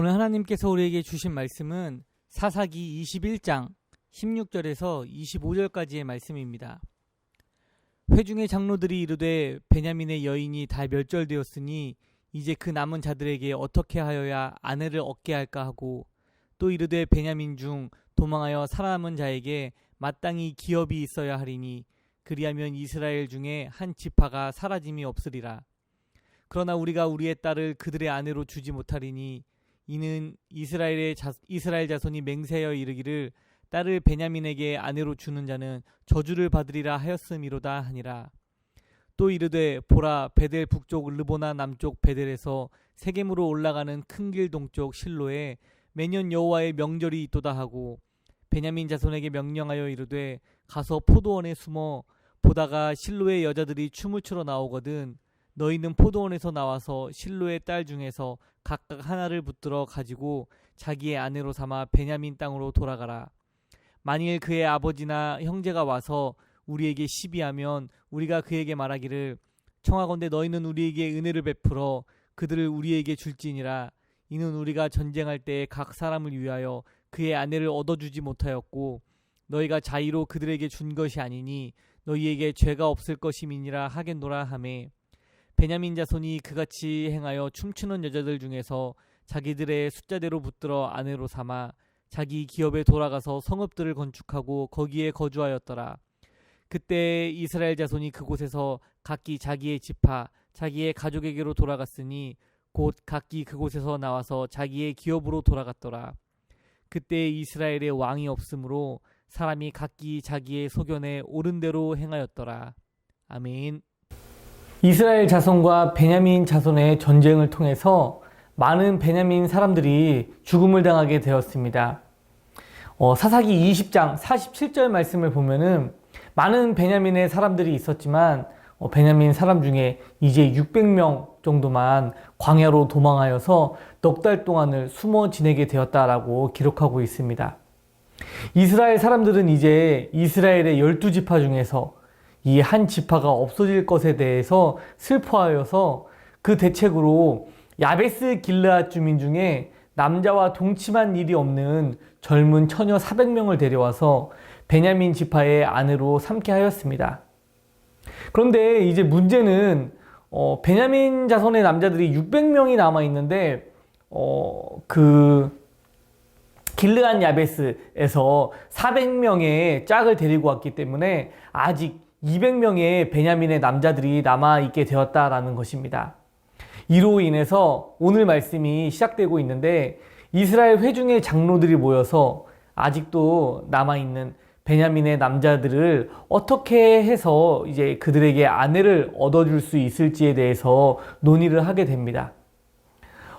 오늘 하나님께서 우리에게 주신 말씀은 사사기 21장 16절에서 25절까지의 말씀입니다. 회중의 장로들이 이르되 베냐민의 여인이 다 멸절되었으니 이제 그 남은 자들에게 어떻게 하여야 아내를 얻게 할까 하고, 또 이르되 베냐민 중 도망하여 살아남은 자에게 마땅히 기업이 있어야 하리니 그리하면 이스라엘 중에 한 지파가 사라짐이 없으리라. 그러나 우리가 우리의 딸을 그들의 아내로 주지 못하리니 이는 이스라엘 자손이 맹세하여 이르기를 딸을 베냐민에게 아내로 주는 자는 저주를 받으리라 하였음이로다 하니라. 또 이르되 보라, 베델 북쪽 르보나 남쪽 베델에서 세겜으로 올라가는 큰 길 동쪽 실로에 매년 여호와의 명절이 있도다 하고, 베냐민 자손에게 명령하여 이르되 가서 포도원에 숨어 보다가 실로의 여자들이 춤을 추러 나오거든 너희는 포도원에서 나와서 실로의 딸 중에서 각각 하나를 붙들어 가지고 자기의 아내로 삼아 베냐민 땅으로 돌아가라. 만일 그의 아버지나 형제가 와서 우리에게 시비하면 우리가 그에게 말하기를 청하건대 너희는 우리에게 은혜를 베풀어 그들을 우리에게 줄지니라. 이는 우리가 전쟁할 때 각 사람을 위하여 그의 아내를 얻어주지 못하였고 너희가 자의로 그들에게 준 것이 아니니 너희에게 죄가 없을 것임이니라 하겠노라 하매, 베냐민 자손이 그같이 행하여 춤추는 여자들 중에서 자기들의 숫자대로 붙들어 아내로 삼아 자기 기업에 돌아가서 성읍들을 건축하고 거기에 거주하였더라. 그때 이스라엘 자손이 그곳에서 각기 자기의 지파 자기의 가족에게로 돌아갔으니 곧 각기 그곳에서 나와서 자기의 기업으로 돌아갔더라. 그때 이스라엘에 왕이 없으므로 사람이 각기 자기의 소견에 옳은 대로 행하였더라. 아멘. 이스라엘 자손과 베냐민 자손의 전쟁을 통해서 많은 베냐민 사람들이 죽음을 당하게 되었습니다. 사사기 20장 47절 말씀을 보면은 많은 베냐민의 사람들이 있었지만 베냐민 사람 중에 이제 600명 정도만 광야로 도망하여서 넉 달 동안을 숨어 지내게 되었다라고 기록하고 있습니다. 이스라엘 사람들은 이제 이스라엘의 12지파 중에서 이 한 지파가 없어질 것에 대해서 슬퍼하여서 그 대책으로 야베스 길르앗 주민 중에 남자와 동침한 일이 없는 젊은 처녀 400명을 데려와서 베냐민 지파의 아내로 삼게 하였습니다. 그런데 이제 문제는 베냐민 자손의 남자들이 600명이 남아 있는데 그 길르앗 야베스에서 400명의 짝을 데리고 왔기 때문에 아직 200명의 베냐민의 남자들이 남아 있게 되었다라는 것입니다. 이로 인해서 오늘 말씀이 시작되고 있는데 이스라엘 회중의 장로들이 모여서 아직도 남아 있는 베냐민의 남자들을 어떻게 해서 이제 그들에게 아내를 얻어줄 수 있을지에 대해서 논의를 하게 됩니다.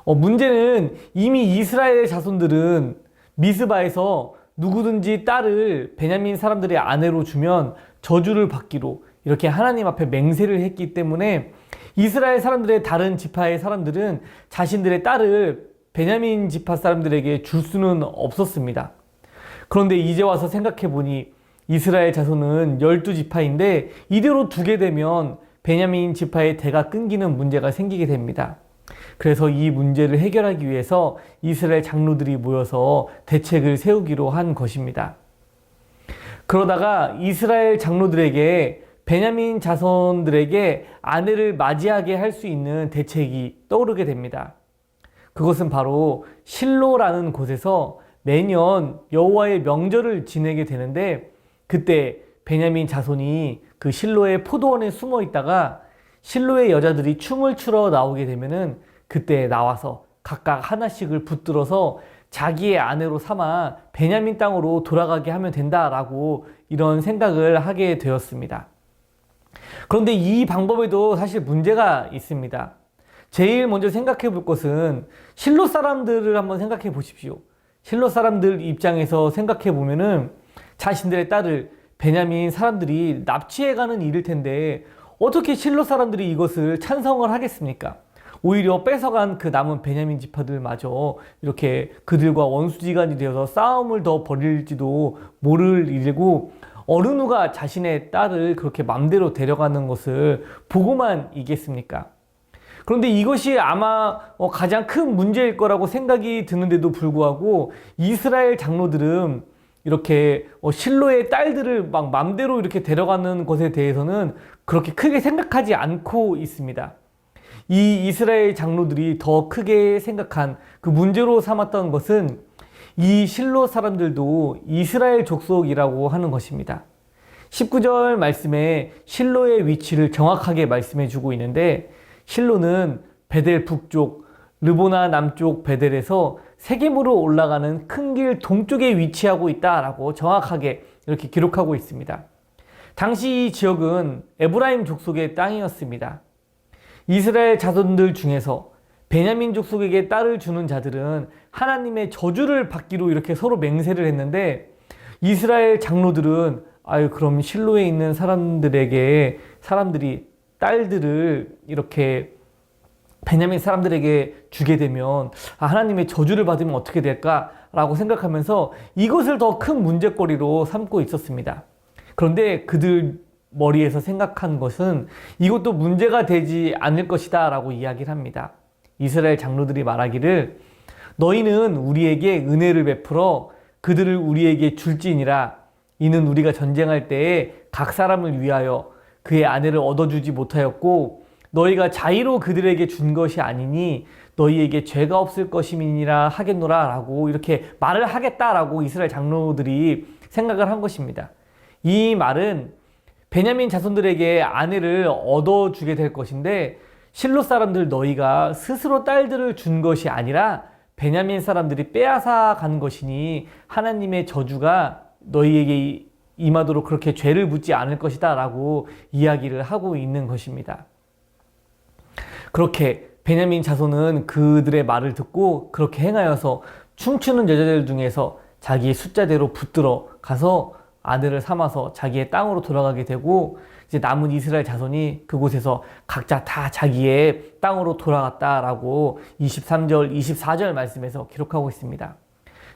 문제는 이미 이스라엘 자손들은 미스바에서 누구든지 딸을 베냐민 사람들의 아내로 주면 저주를 받기로 이렇게 하나님 앞에 맹세를 했기 때문에 이스라엘 사람들의 다른 지파의 사람들은 자신들의 딸을 베냐민 지파 사람들에게 줄 수는 없었습니다. 그런데 이제 와서 생각해 보니 이스라엘 자손은 12지파인데 이대로 두게 되면 베냐민 지파의 대가 끊기는 문제가 생기게 됩니다. 그래서 이 문제를 해결하기 위해서 이스라엘 장로들이 모여서 대책을 세우기로 한 것입니다. 그러다가 이스라엘 장로들에게 베냐민 자손들에게 아내를 맞이하게 할 수 있는 대책이 떠오르게 됩니다. 그것은 바로 실로라는 곳에서 매년 여호와의 명절을 지내게 되는데, 그때 베냐민 자손이 그 실로의 포도원에 숨어 있다가 실로의 여자들이 춤을 추러 나오게 되면은 그때 나와서 각각 하나씩을 붙들어서 자기의 아내로 삼아 베냐민 땅으로 돌아가게 하면 된다라고 이런 생각을 하게 되었습니다. 그런데 이 방법에도 사실 문제가 있습니다. 제일 먼저 생각해 볼 것은 실로 사람들을 한번 생각해 보십시오. 실로 사람들 입장에서 생각해 보면은 자신들의 딸을 베냐민 사람들이 납치해가는 일일 텐데 어떻게 실로 사람들이 이것을 찬성을 하겠습니까? 오히려 뺏어간 그 남은 베냐민 지파들마저 이렇게 그들과 원수지간이 되어서 싸움을 더 벌일지도 모를 일이고, 어느 누가 자신의 딸을 그렇게 맘대로 데려가는 것을 보고만 있겠습니까? 그런데 이것이 아마 가장 큰 문제일 거라고 생각이 드는데도 불구하고 이스라엘 장로들은 이렇게 실로의 딸들을 막 맘대로 이렇게 데려가는 것에 대해서는 그렇게 크게 생각하지 않고 있습니다. 이 이스라엘 장로들이 더 크게 생각한 그 문제로 삼았던 것은 이 실로 사람들도 이스라엘 족속이라고 하는 것입니다. 19절 말씀에 실로의 위치를 정확하게 말씀해 주고 있는데, 실로는 베델 북쪽, 르보나 남쪽 베델에서 세겜으로 올라가는 큰 길 동쪽에 위치하고 있다라고 정확하게 이렇게 기록하고 있습니다. 당시 이 지역은 에브라임 족속의 땅이었습니다. 이스라엘 자손들 중에서 베냐민 족속에게 딸을 주는 자들은 하나님의 저주를 받기로 이렇게 서로 맹세를 했는데, 이스라엘 장로들은 그럼 실로에 있는 사람들이 딸들을 이렇게 베냐민 사람들에게 주게 되면 하나님의 저주를 받으면 어떻게 될까라고 생각하면서 이것을 더 큰 문제거리로 삼고 있었습니다. 그런데 그들 머리에서 생각한 것은 이것도 문제가 되지 않을 것이다 라고 이야기를 합니다. 이스라엘 장로들이 말하기를, 너희는 우리에게 은혜를 베풀어 그들을 우리에게 줄지니라. 이는 우리가 전쟁할 때에 각 사람을 위하여 그의 아내를 얻어주지 못하였고 너희가 자의로 그들에게 준 것이 아니니 너희에게 죄가 없을 것임이니라 하겠노라 라고 이렇게 말을 하겠다라고 이스라엘 장로들이 생각을 한 것입니다. 이 말은 베냐민 자손들에게 아내를 얻어주게 될 것인데, 실로 사람들 너희가 스스로 딸들을 준 것이 아니라 베냐민 사람들이 빼앗아 간 것이니 하나님의 저주가 너희에게 임하도록 그렇게 죄를 묻지 않을 것이다 라고 이야기를 하고 있는 것입니다. 그렇게 베냐민 자손은 그들의 말을 듣고 그렇게 행하여서 춤추는 여자들 중에서 자기의 숫자대로 붙들어 가서 아내를 삼아서 자기의 땅으로 돌아가게 되고, 이제 남은 이스라엘 자손이 그곳에서 각자 다 자기의 땅으로 돌아갔다라고 23절, 24절 말씀에서 기록하고 있습니다.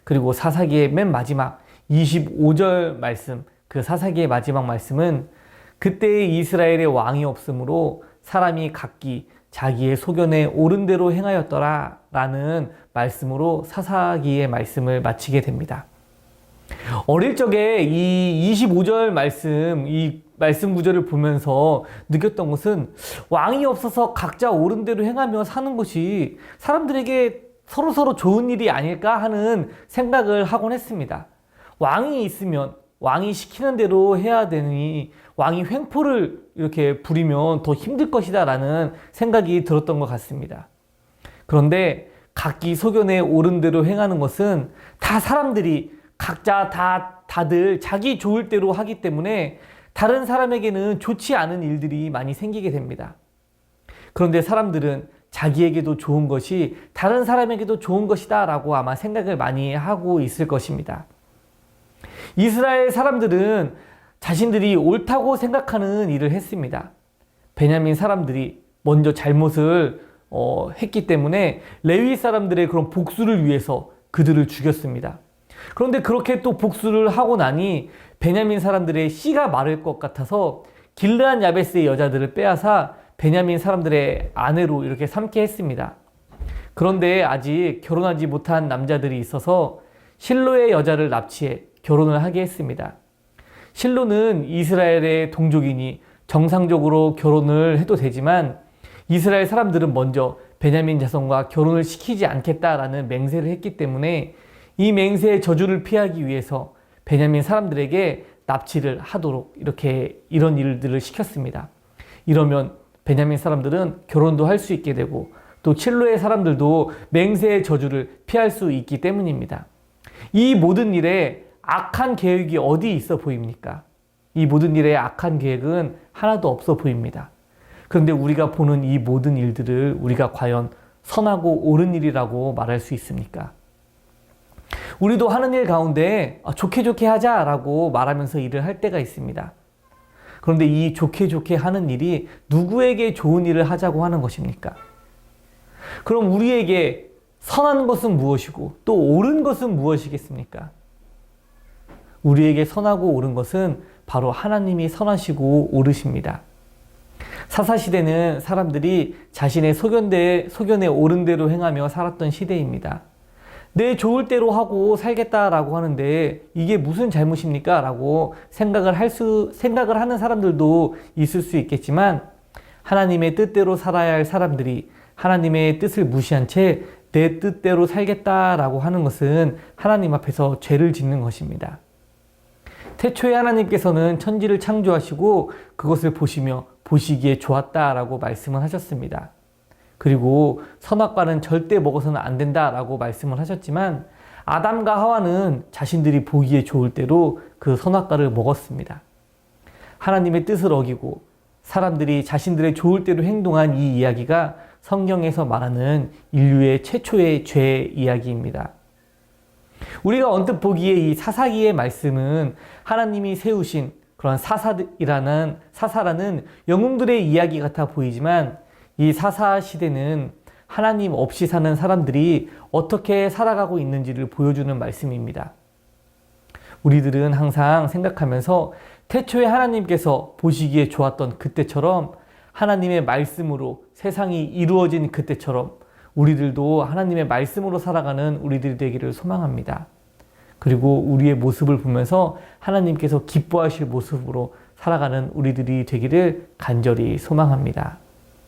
그리고 사사기의 맨 마지막 25절 말씀, 그 사사기의 마지막 말씀은 그때 이스라엘의 왕이 없으므로 사람이 각기 자기의 소견에 옳은 대로 행하였더라 라는 말씀으로 사사기의 말씀을 마치게 됩니다. 어릴 적에 이 25절 말씀, 이 말씀 구절을 보면서 느꼈던 것은 왕이 없어서 각자 옳은 대로 행하며 사는 것이 사람들에게 서로서로 좋은 일이 아닐까 하는 생각을 하곤 했습니다. 왕이 있으면 왕이 시키는 대로 해야 되니 왕이 횡포를 이렇게 부리면 더 힘들 것이다 라는 생각이 들었던 것 같습니다. 그런데 각기 소견에 옳은 대로 행하는 것은 다 사람들이 각자 다들 자기 좋을 대로 하기 때문에 다른 사람에게는 좋지 않은 일들이 많이 생기게 됩니다. 그런데 사람들은 자기에게도 좋은 것이 다른 사람에게도 좋은 것이다 라고 아마 생각을 많이 하고 있을 것입니다. 이스라엘 사람들은 자신들이 옳다고 생각하는 일을 했습니다. 베냐민 사람들이 먼저 잘못을 했기 때문에 레위 사람들의 그런 복수를 위해서 그들을 죽였습니다. 그런데 그렇게 또 복수를 하고 나니 베냐민 사람들의 씨가 마를 것 같아서 길르앗 야베스의 여자들을 빼앗아 베냐민 사람들의 아내로 이렇게 삼게 했습니다. 그런데 아직 결혼하지 못한 남자들이 있어서 실로의 여자를 납치해 결혼을 하게 했습니다. 실로는 이스라엘의 동족이니 정상적으로 결혼을 해도 되지만 이스라엘 사람들은 먼저 베냐민 자손과 결혼을 시키지 않겠다라는 맹세를 했기 때문에 이 맹세의 저주를 피하기 위해서 베냐민 사람들에게 납치를 하도록 이런 일들을 시켰습니다. 이러면 베냐민 사람들은 결혼도 할 수 있게 되고 또 실로의 사람들도 맹세의 저주를 피할 수 있기 때문입니다. 이 모든 일에 악한 계획이 어디 있어 보입니까? 이 모든 일에 악한 계획은 하나도 없어 보입니다. 그런데 우리가 보는 이 모든 일들을 우리가 과연 선하고 옳은 일이라고 말할 수 있습니까? 우리도 하는 일 가운데 좋게 하자라고 말하면서 일을 할 때가 있습니다. 그런데 이 좋게 하는 일이 누구에게 좋은 일을 하자고 하는 것입니까? 그럼 우리에게 선한 것은 무엇이고 또 옳은 것은 무엇이겠습니까? 우리에게 선하고 옳은 것은 바로 하나님이 선하시고 옳으십니다. 사사시대는 사람들이 자신의 소견에 옳은 대로 행하며 살았던 시대입니다. 내 좋을 대로 하고 살겠다라고 하는데 이게 무슨 잘못입니까? 라고 생각을 하는 사람들도 있을 수 있겠지만, 하나님의 뜻대로 살아야 할 사람들이 하나님의 뜻을 무시한 채 내 뜻대로 살겠다라고 하는 것은 하나님 앞에서 죄를 짓는 것입니다. 태초에 하나님께서는 천지를 창조하시고 그것을 보시기에 좋았다라고 말씀을 하셨습니다. 그리고 선악과는 절대 먹어서는 안 된다라고 말씀을 하셨지만, 아담과 하와는 자신들이 보기에 좋을 대로 그 선악과를 먹었습니다. 하나님의 뜻을 어기고 사람들이 자신들의 좋을 대로 행동한 이 이야기가 성경에서 말하는 인류의 최초의 죄 이야기입니다. 우리가 언뜻 보기에 이 사사기의 말씀은 하나님이 세우신 그런 사사라는 영웅들의 이야기 같아 보이지만, 이 사사 시대는 하나님 없이 사는 사람들이 어떻게 살아가고 있는지를 보여주는 말씀입니다. 우리들은 항상 생각하면서 태초에 하나님께서 보시기에 좋았던 그때처럼, 하나님의 말씀으로 세상이 이루어진 그때처럼 우리들도 하나님의 말씀으로 살아가는 우리들이 되기를 소망합니다. 그리고 우리의 모습을 보면서 하나님께서 기뻐하실 모습으로 살아가는 우리들이 되기를 간절히 소망합니다.